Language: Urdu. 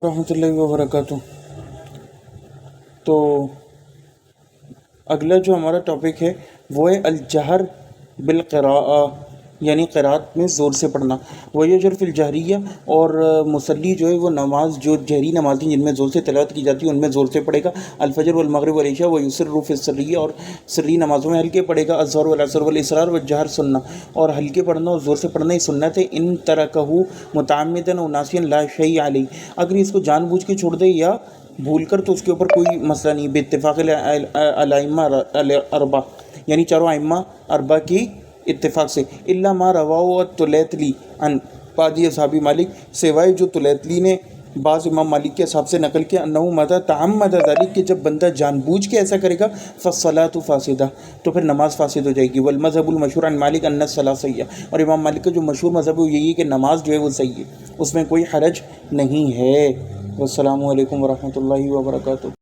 رحمۃ اللہ وبرکاتہ۔ تو اگلا جو ہمارا ٹاپک ہے وہ ہے الجہر بالقراءہ، یعنی قرات میں زور سے پڑھنا۔ ویجر فی الجہریہ، اور مصلی جو ہے وہ نماز، جو جہری نمازیں جن میں زور سے تلاوت کی جاتی ہے ان میں زور سے پڑھے گا۔ الفجر والمغرب والعشاء ویسر فی السریہ، اور سری نمازوں میں ہلکے پڑھے گا۔ الظہر والعصر والاسرار والجہر سنہ، اور ہلکے پڑھنا اور زور سے پڑھنا ہی سنت ہے۔ ان ترکہ متعمدا او ناسیا لا شیء علیہ، اگر اس کو جان بوجھ کے چھوڑ دے یا بھول کر تو اس کے اوپر کوئی مسئلہ نہیں۔ باتفاق الائمہ الاربعہ، یعنی چاروں ائمہ اربعہ کی اتفاق سے۔ الا ما رواہ الطلیطلی عن بعض اصحاب مالک، سوائے جو طلیطلی نے بعض امام مالک کے اصحاب سے نقل کیا، انہ متى تعمد ذلك، کہ جب بندہ جان بوجھ کے ایسا کرے گا، فالصلاۃ فاسدہ، تو پھر نماز فاسد ہو جائے گی۔ والمذهب المشہور عن مالک ان الصلاۃ صحیحہ، اور امام مالک کا جو مشہور مذہب ہے وہ یہی ہے کہ نماز جو ہے وہ صحیح ہے، اس میں کوئی حرج نہیں ہے۔ والسلام علیکم ورحمۃ اللہ وبرکاتہ۔